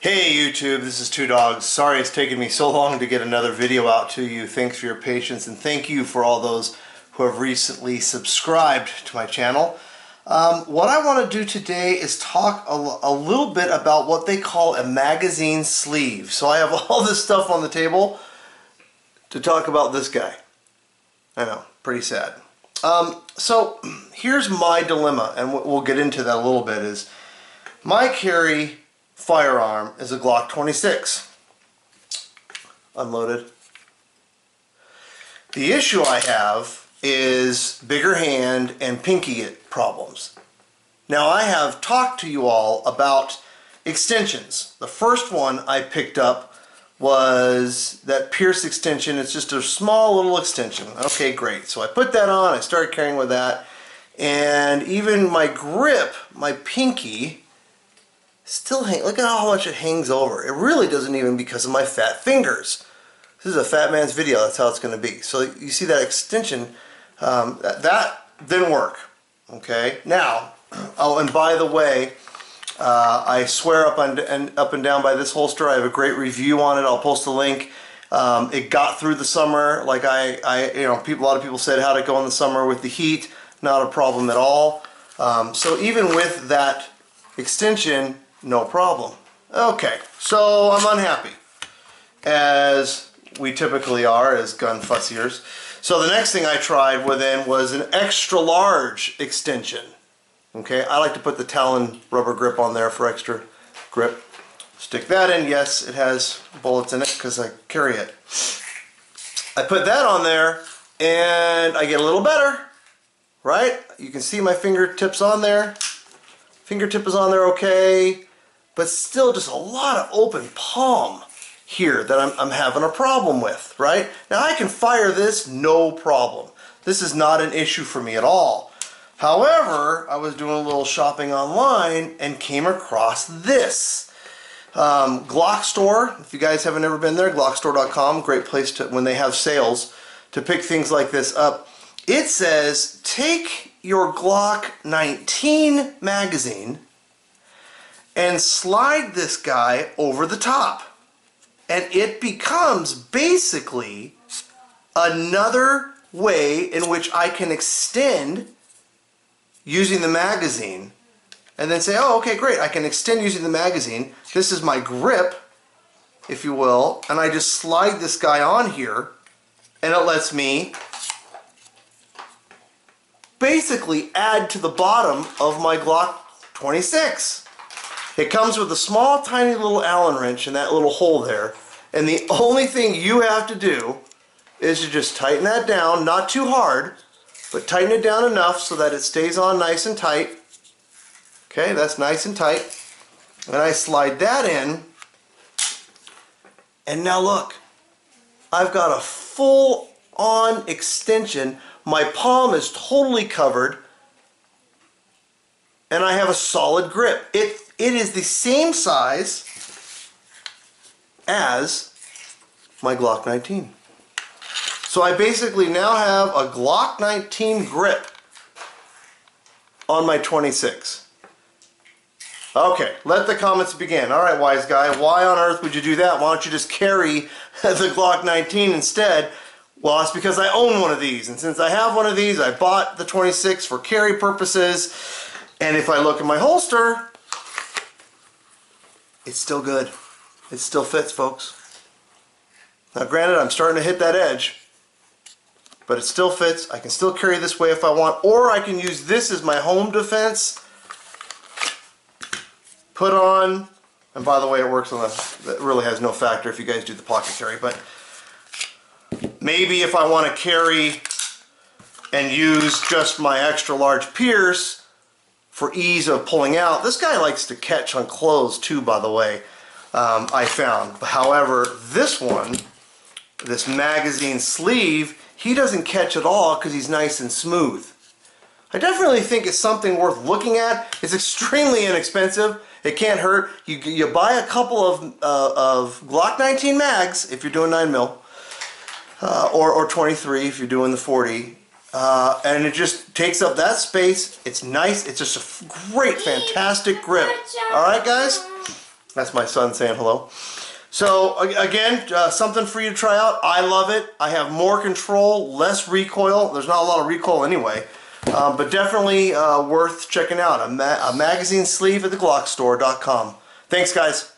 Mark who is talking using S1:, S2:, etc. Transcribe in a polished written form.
S1: Hey YouTube, this is Two Dogs. Sorry it's taken me so long to get another video out to you. Thanks for your patience, and thank you for all those who have recently subscribed to my channel. What I want to do today is talk a little bit about what they call a magazine sleeve. So I have all this stuff on the table to talk about this guy. I know, pretty sad. So here's my dilemma, and we'll get into that a little bit, is my carry firearm is a Glock 26 unloaded. The issue I have is bigger hand and pinky problems. Now I have talked to you all about extensions. The first one I picked up was that Pierce extension. It's just a small little extension. Okay, great. So I put that on, I started carrying with that, and even my grip, my pinky, still look at how much it hangs over. It really doesn't even because of my fat fingers. This is a fat man's video, that's how it's going to be. So you see that extension, that didn't work. Okay, now, oh, and by the way, I swear up and down by this holster. I have a great review on it. I'll post a link. It got through the summer. Like a lot of people said, how'd it go in the summer with the heat? Not a problem at all. So even with that extension, no problem. Okay, so I'm unhappy, as we typically are as gun fussiers. So the next thing I tried was an extra large extension. Okay, I like to put the Talon rubber grip on there for extra grip. Stick that in. Yes, it has bullets in it because I carry it. I put that on there and I get a little better, right? You can see my fingertips on there. Fingertip is on there okay, but still just a lot of open palm here that I'm having a problem with, right? Now I can fire this no problem. This is not an issue for me at all. However, I was doing a little shopping online and came across this. Glock store, if you guys haven't ever been there, glockstore.com, great place to, when they have sales, to pick things like this up. It says, take your Glock 19 magazine and slide this guy over the top. And it becomes basically another way in which I can extend using the magazine, and then say, oh, okay, great, I can extend using the magazine. This is my grip, if you will, and I just slide this guy on here, and it lets me basically add to the bottom of my Glock 26. It comes with a small, tiny little Allen wrench in that little hole there, and the only thing you have to do is to just tighten that down, not too hard, but tighten it down enough so that it stays on nice and tight. Okay, that's nice and tight. And I slide that in, and now look, I've got a full-on extension. My palm is totally covered, and I have a solid grip. It is the same size as my Glock 19. So I basically now have a Glock 19 grip on my 26. Okay, let the comments begin. All right, wise guy, why on earth would you do that? Why don't you just carry the Glock 19 instead? Well, it's because I own one of these, and since I have one of these, I bought the 26 for carry purposes, and if I look at my holster, it's still good. It still fits, folks. Now granted, I'm starting to hit that edge, but it still fits. I can still carry this way if I want, or I can use this as my home defense. Put on, and by the way, it works on that really has no factor if you guys do the pocket carry, but maybe if I want to carry and use just my extra large Pierce for ease of pulling out. This guy likes to catch on clothes too, by the way, I found. However, this one, this magazine sleeve, he doesn't catch at all because he's nice and smooth. I definitely think it's something worth looking at. It's extremely inexpensive. It can't hurt. You buy a couple of Glock 19 mags if you're doing 9mm, or 23 if you're doing the 40. And it just takes up that space. It's nice. It's just a great, fantastic grip. Alright guys? That's my son saying hello. So again, something for you to try out. I love it. I have more control, less recoil. There's not a lot of recoil anyway, but definitely worth checking out. A magazine sleeve at theglockstore.com. Thanks, guys.